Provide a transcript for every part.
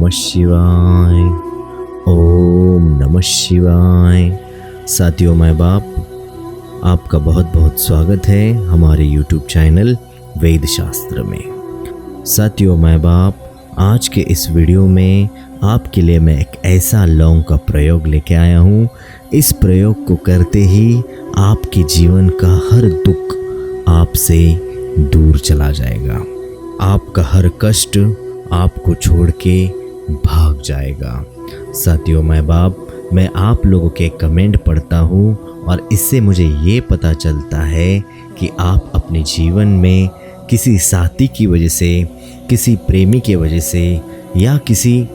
नमः शिवाय। ओम नमः शिवाय। साथियों, माँ बाप, आपका बहुत बहुत स्वागत है हमारे YouTube चैनल वेद शास्त्र में। साथियों, माँ बाप, आज के इस वीडियो में आपके लिए मैं एक ऐसा लौंग का प्रयोग लेके आया हूँ। इस प्रयोग को करते ही आपके जीवन का हर दुख आपसे दूर चला जाएगा। आपका हर कष्ट आपको छोड़ के भाग जाएगा। साथियों, माँ बाप, मैं आप लोगों के कमेंट पढ़ता हूँ और इससे मुझे ये पता चलता है कि आप अपने जीवन में किसी साथी की वजह से, किसी प्रेमी की वजह से, या किसी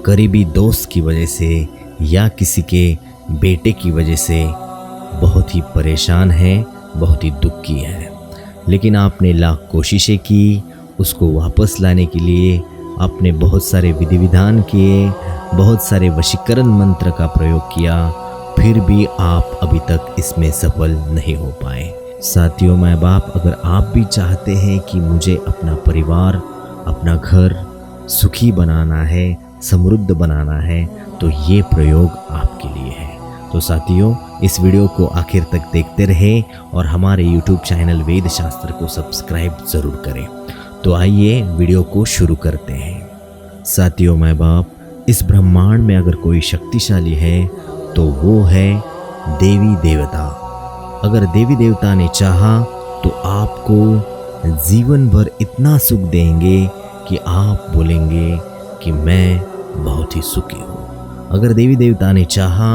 करीबी दोस्त की वजह से, या किसी के बेटे की वजह से बहुत ही परेशान हैं, बहुत ही दुखी हैं। लेकिन आपने लाख कोशिशें की उसको वापस लाने के लिए, आपने बहुत सारे विधि विधान किए, बहुत सारे वशीकरण मंत्र का प्रयोग किया, फिर भी आप अभी तक इसमें सफल नहीं हो पाए। साथियों, माँ बाप, अगर आप भी चाहते हैं कि मुझे अपना परिवार, अपना घर सुखी बनाना है, समृद्ध बनाना है, तो ये प्रयोग आपके लिए है। तो साथियों, इस वीडियो को आखिर तक देखते रहें और हमारे YouTube चैनल वेद शास्त्र को सब्सक्राइब ज़रूर करें। तो आइए वीडियो को शुरू करते हैं। साथियों, माँ बाप, इस ब्रह्मांड में अगर कोई शक्तिशाली है तो वो है देवी देवता। अगर देवी देवता ने चाहा तो आपको जीवन भर इतना सुख देंगे कि आप बोलेंगे कि मैं बहुत ही सुखी हूँ। अगर देवी देवता ने चाहा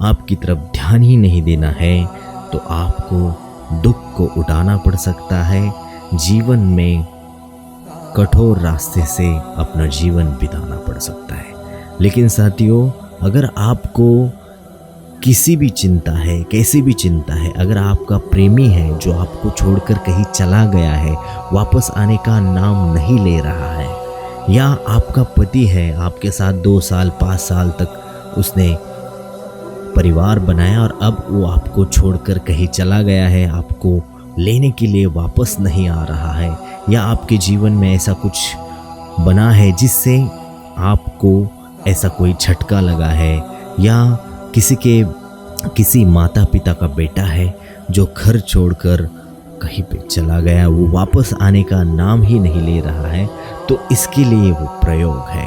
आपकी तरफ ध्यान ही नहीं देना है तो आपको दुख को उठाना पड़ सकता है। जीवन में कठोर रास्ते से अपना जीवन बिताना पड़ सकता है। लेकिन साथियों, अगर आपको किसी भी चिंता है, कैसी भी चिंता है, अगर आपका प्रेमी है जो आपको छोड़कर कहीं चला गया है, वापस आने का नाम नहीं ले रहा है, या आपका पति है आपके साथ 2 साल 5 साल तक उसने परिवार बनाया और अब वो आपको छोड़कर कहीं चला गया है, आपको लेने के लिए वापस नहीं आ रहा है, या आपके जीवन में ऐसा कुछ बना है जिससे आपको ऐसा कोई झटका लगा है, या किसी माता पिता का बेटा है जो घर छोड़कर कहीं पे चला गया, वो वापस आने का नाम ही नहीं ले रहा है, तो इसके लिए वो प्रयोग है।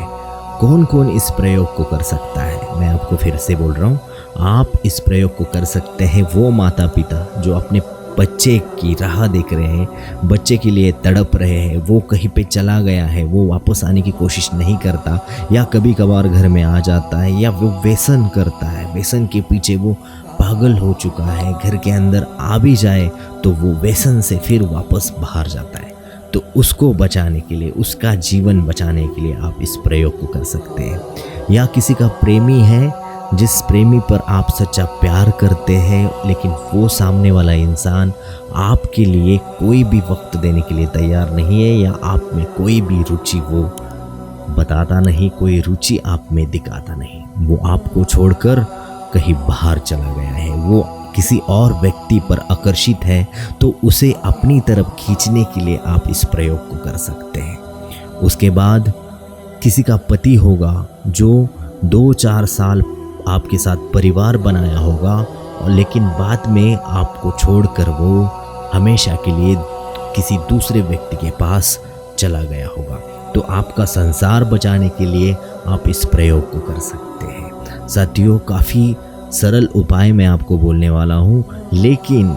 कौन कौन इस प्रयोग को कर सकता है? मैं आपको फिर से बोल रहा हूँ, आप इस प्रयोग को कर सकते हैं वो माता पिता जो अपने बच्चे की राह देख रहे हैं, बच्चे के लिए तड़प रहे हैं, वो कहीं पे चला गया है, वो वापस आने की कोशिश नहीं करता, या कभी कभार घर में आ जाता है, या वो व्यसन करता है, व्यसन के पीछे वो पागल हो चुका है, घर के अंदर आ भी जाए तो वो व्यसन से फिर वापस बाहर जाता है। तो उसको बचाने के लिए, उसका जीवन बचाने के लिए आप इस प्रयोग को कर सकते हैं। या किसी का प्रेमी है जिस प्रेमी पर आप सच्चा प्यार करते हैं, लेकिन वो सामने वाला इंसान आपके लिए कोई भी वक्त देने के लिए तैयार नहीं है, या आप में कोई भी रुचि वो बताता नहीं, कोई रुचि आप में दिखाता नहीं, वो आपको छोड़कर कहीं बाहर चला गया है, वो किसी और व्यक्ति पर आकर्षित है, तो उसे अपनी तरफ खींचने के लिए आप इस प्रयोग को कर सकते हैं। उसके बाद किसी का पति होगा जो 2-4 साल आपके साथ परिवार बनाया होगा, और लेकिन बाद में आपको छोड़कर वो हमेशा के लिए किसी दूसरे व्यक्ति के पास चला गया होगा, तो आपका संसार बचाने के लिए आप इस प्रयोग को कर सकते हैं। साथियों, काफ़ी सरल उपाय मैं आपको बोलने वाला हूँ, लेकिन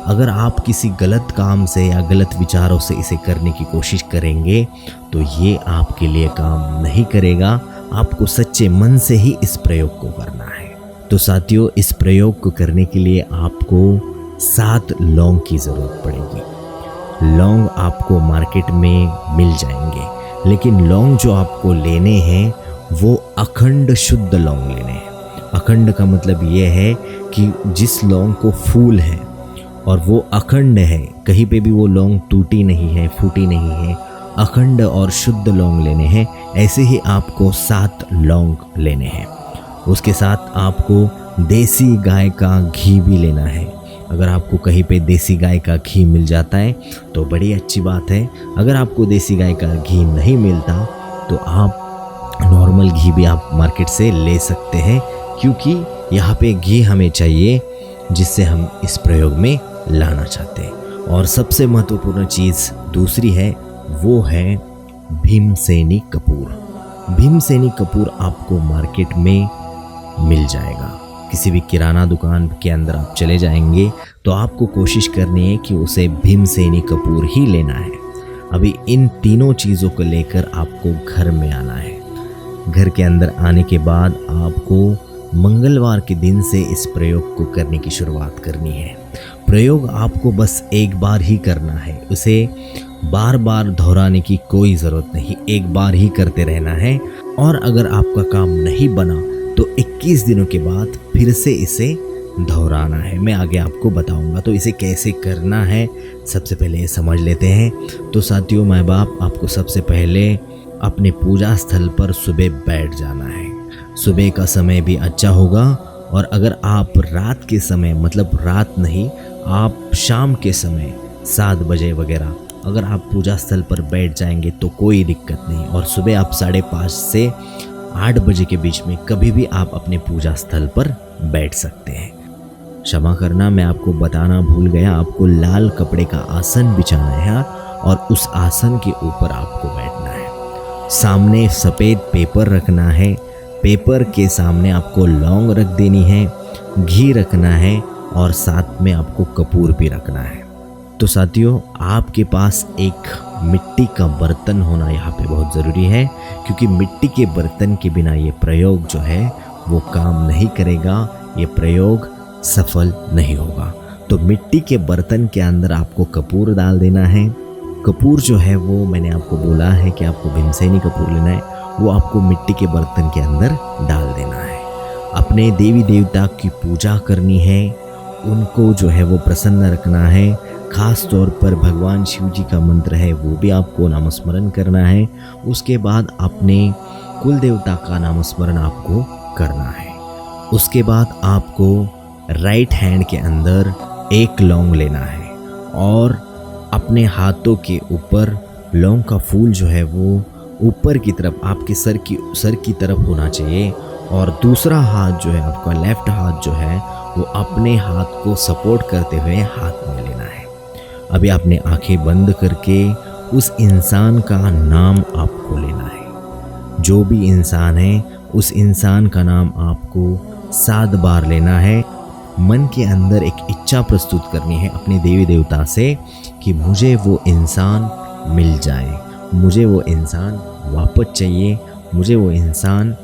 अगर आप किसी गलत काम से या गलत विचारों से इसे करने की कोशिश करेंगे तो ये आपके लिए काम नहीं करेगा। आपको सच्चे मन से ही इस प्रयोग को करना है। तो साथियों, इस प्रयोग को करने के लिए आपको 7 लौंग की ज़रूरत पड़ेगी। लौंग आपको मार्केट में मिल जाएंगे, लेकिन लौंग जो आपको लेने हैं वो अखंड शुद्ध लौंग लेने हैं। अखंड का मतलब ये है कि जिस लौंग को फूल है और वो अखंड है, कहीं पे भी वो लौंग टूटी नहीं है, फूटी नहीं है, अखंड और शुद्ध लौंग लेने हैं। ऐसे ही आपको 7 लौंग लेने हैं। उसके साथ आपको देसी गाय का घी भी लेना है। अगर आपको कहीं पे देसी गाय का घी मिल जाता है तो बड़ी अच्छी बात है। अगर आपको देसी गाय का घी नहीं मिलता तो आप नॉर्मल घी भी आप मार्केट से ले सकते हैं, क्योंकि यहाँ पे घी हमें चाहिए जिससे हम इस प्रयोग में लाना चाहते हैं। और सबसे महत्वपूर्ण चीज़ दूसरी है, वो है भीमसेनी कपूर। भीमसेनी कपूर आपको मार्केट में मिल जाएगा। किसी भी किराना दुकान के अंदर आप चले जाएंगे तो आपको कोशिश करनी है कि उसे भीमसेनी कपूर ही लेना है। अभी इन तीनों चीज़ों को लेकर आपको घर में आना है। घर के अंदर आने के बाद आपको मंगलवार के दिन से इस प्रयोग को करने की शुरुआत करनी है। प्रयोग आपको बस एक बार ही करना है, उसे बार बार दोहराने की कोई ज़रूरत नहीं, एक बार ही करते रहना है। और अगर आपका काम नहीं बना तो 21 दिनों के बाद फिर से इसे दोहराना है। मैं आगे आपको बताऊंगा। तो इसे कैसे करना है सबसे पहले ये समझ लेते हैं। तो साथियों, माँ बाप, आपको सबसे पहले अपने पूजा स्थल पर सुबह बैठ जाना है। सुबह का समय भी अच्छा होगा, और अगर आप रात के समय, मतलब रात नहीं, आप शाम के समय 7 बजे वगैरह अगर आप पूजा स्थल पर बैठ जाएंगे तो कोई दिक्कत नहीं। और सुबह आप 5:30 से 8 बजे के बीच में कभी भी आप अपने पूजा स्थल पर बैठ सकते हैं। क्षमा करना, मैं आपको बताना भूल गया, आपको लाल कपड़े का आसन बिछाना है और उस आसन के ऊपर आपको बैठना है। सामने सफ़ेद पेपर रखना है, पेपर के सामने आपको लौंग रख देनी है, घी रखना है और साथ में आपको कपूर भी रखना है। तो साथियों, आपके पास एक मिट्टी का बर्तन होना यहाँ पे बहुत ज़रूरी है, क्योंकि मिट्टी के बर्तन के बिना ये प्रयोग जो है वो काम नहीं करेगा, ये प्रयोग सफल नहीं होगा। तो मिट्टी के बर्तन के अंदर आपको कपूर डाल देना है। कपूर जो है वो मैंने आपको बोला है कि आपको भीमसेनी कपूर लेना है, वो आपको मिट्टी के बर्तन के अंदर डाल देना है। अपने देवी देवता की पूजा करनी है, उनको जो है वो प्रसन्न रखना है। खास तौर पर भगवान शिव जी का मंत्र है वो भी आपको नामस्मरण करना है। उसके बाद अपने कुल देवता का नामस्मरण आपको करना है। उसके बाद आपको राइट हैंड के अंदर एक लौंग लेना है और अपने हाथों के ऊपर लौंग का फूल जो है वो ऊपर की तरफ आपके सर की तरफ होना चाहिए, और दूसरा हाथ जो है आपका लेफ्ट हाथ जो है वो अपने हाथ को सपोर्ट करते हुए हाथ में लेना है। अभी आपने आंखें बंद करके उस इंसान का नाम आपको लेना है। जो भी इंसान है उस इंसान का नाम आपको 7 बार लेना है। मन के अंदर एक इच्छा प्रस्तुत करनी है अपने देवी देवता से कि मुझे वो इंसान मिल जाए, मुझे वो इंसान वापस चाहिए, मुझे वो इंसान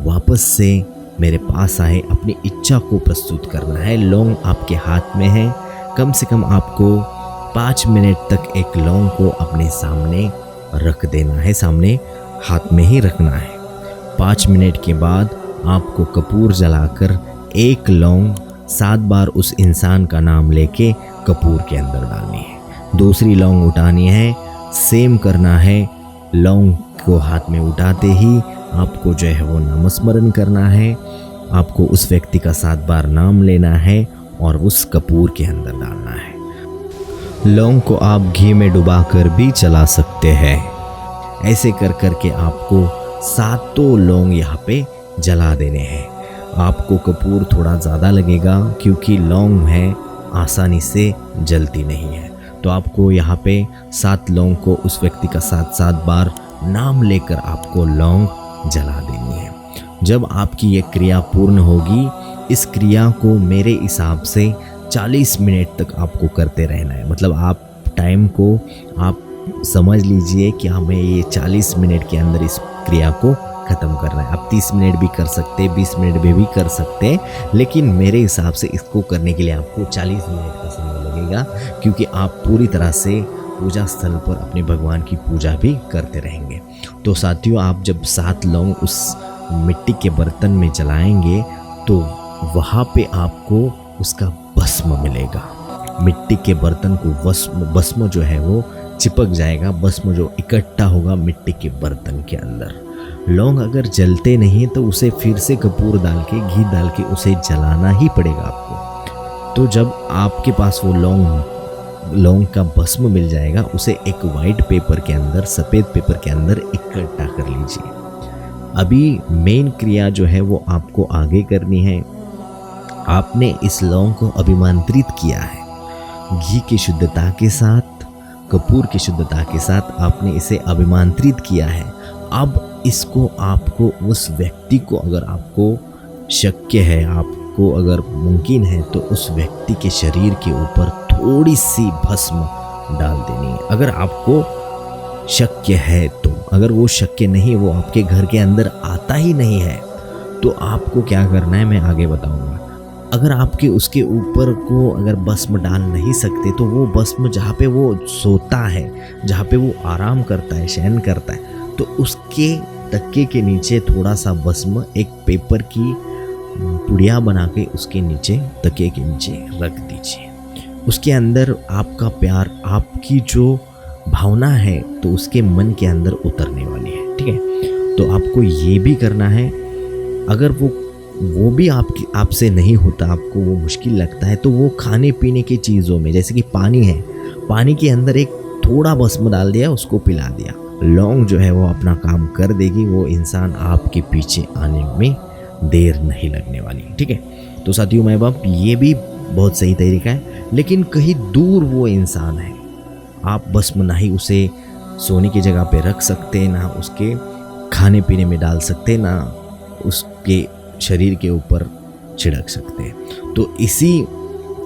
वापस से मेरे पास आए। अपनी इच्छा को प्रस्तुत करना है। लौंग आपके हाथ में है। कम से कम आपको 5 मिनट तक एक लौंग को अपने सामने रख देना है, सामने हाथ में ही रखना है। 5 मिनट के बाद आपको कपूर जलाकर एक लौंग 7 बार उस इंसान का नाम लेके कपूर के अंदर डालनी है। दूसरी लौंग उठानी है, सेम करना है। लौंग को हाथ में उठाते ही आपको जो है वो नामस्मरण करना है। आपको उस व्यक्ति का 7 बार नाम लेना है और उस कपूर के अंदर डालना है। लौंग को आप घी में डुबाकर भी चला सकते हैं। ऐसे कर करके आपको 7 लौंग यहाँ पे जला देने हैं। आपको कपूर थोड़ा ज़्यादा लगेगा क्योंकि लौंग है, आसानी से जलती नहीं है। तो आपको यहाँ पे 7 लौंग को उस व्यक्ति का 7 बार नाम लेकर आपको लौंग जला देनी है। जब आपकी ये क्रिया पूर्ण होगी, इस क्रिया को मेरे हिसाब से 40 मिनट तक आपको करते रहना है। मतलब आप टाइम को आप समझ लीजिए कि हमें ये 40 मिनट के अंदर इस क्रिया को ख़त्म करना है। आप 30 मिनट भी कर सकते हैं, 20 मिनट में भी कर सकते हैं, लेकिन मेरे हिसाब से इसको करने के लिए आपको 40 मिनट का समय लगेगा, क्योंकि आप पूरी तरह से पूजा स्थल पर अपने भगवान की पूजा भी करते रहेंगे। तो साथियों, आप जब 7 लौंग उस मिट्टी के बर्तन में जलाएंगे तो वहाँ पे आपको उसका भस्म मिलेगा। मिट्टी के बर्तन को भस्म जो है वो चिपक जाएगा, भस्म जो इकट्ठा होगा मिट्टी के बर्तन के अंदर। लौंग अगर जलते नहीं तो उसे फिर से कपूर डाल के, घी डाल के उसे जलाना ही पड़ेगा आपको। तो जब आपके पास वो लौंग का भस्म मिल जाएगा, उसे एक वाइट पेपर के अंदर, सफ़ेद पेपर के अंदर इकट्ठा कर लीजिए। अभी मेन क्रिया जो है वो आपको आगे करनी है। आपने इस लौंग को अभिमंत्रित किया है घी की शुद्धता के साथ, कपूर की शुद्धता के साथ आपने इसे अभिमंत्रित किया है। अब इसको आपको उस व्यक्ति को, अगर आपको शक्य है, आपको अगर मुमकिन है, तो उस व्यक्ति के शरीर के ऊपर थोड़ी सी भस्म डाल देनी है, अगर आपको शक्य है तो। अगर वो शक्य नहीं, वो आपके घर के अंदर आता ही नहीं है, तो आपको क्या करना है मैं आगे बताऊंगा। अगर आपके उसके ऊपर को अगर भस्म डाल नहीं सकते, तो वो भस्म जहाँ पे वो सोता है, जहाँ पे वो आराम करता है, शयन करता है, तो उसके तकिए के नीचे थोड़ा सा भस्म एक पेपर की पुड़िया बना के उसके नीचे, तकिए के नीचे रख दीजिए। उसके अंदर आपका प्यार, आपकी जो भावना है, तो उसके मन के अंदर उतरने वाली है। ठीक है, तो आपको ये भी करना है। अगर वो भी आपसे नहीं होता, आपको वो मुश्किल लगता है, तो वो खाने पीने की चीज़ों में, जैसे कि पानी है, पानी के अंदर एक थोड़ा भस्म डाल दिया, उसको पिला दिया। लौंग जो है वो अपना काम कर देगी, वो इंसान आपके पीछे आने में देर नहीं लगने वाली। ठीक है, तो साथियों माँ बाप, ये भी बहुत सही तरीका है। लेकिन कहीं दूर वो इंसान है, आप भस्म ना ही उसे सोने की जगह पे रख सकते, ना उसके खाने पीने में डाल सकते, ना उसके शरीर के ऊपर छिड़क सकते हैं। तो इसी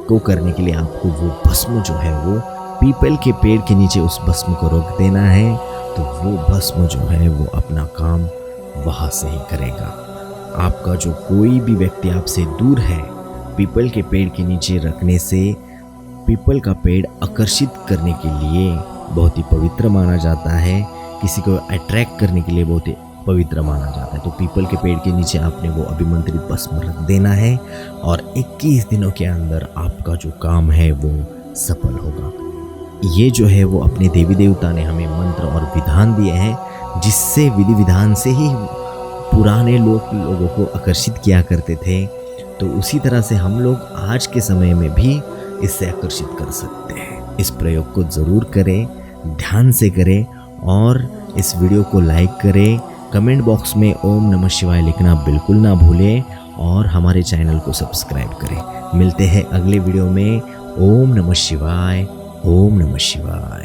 को करने के लिए आपको वो भस्म जो है वो पीपल के पेड़ के नीचे उस भस्म को रख देना है, तो वो भस्म जो है वो अपना काम वहाँ से ही करेगा। आपका जो कोई भी व्यक्ति आपसे दूर है, पीपल के पेड़ के नीचे रखने से पीपल का पेड़ आकर्षित करने के लिए बहुत ही पवित्र माना जाता है, किसी को अट्रैक्ट करने के लिए बहुत ही पवित्र माना जाता है। तो पीपल के पेड़ के नीचे आपने वो अभिमंत्रित भस्म रख देना है, और 21 दिनों के अंदर आपका जो काम है वो सफल होगा। ये जो है वो अपने देवी देवता ने हमें मंत्र और विधान दिए हैं, जिससे विधि विधान से ही पुराने लोगों को आकर्षित किया करते थे। तो उसी तरह से हम लोग आज के समय में भी इससे आकर्षित कर सकते हैं। इस प्रयोग को ज़रूर करें, ध्यान से करें, और इस वीडियो को लाइक करें। कमेंट बॉक्स में ओम नमः शिवाय लिखना बिल्कुल ना भूलें, और हमारे चैनल को सब्सक्राइब करें। मिलते हैं अगले वीडियो में। ओम नमः शिवाय, ओम नमः शिवाय।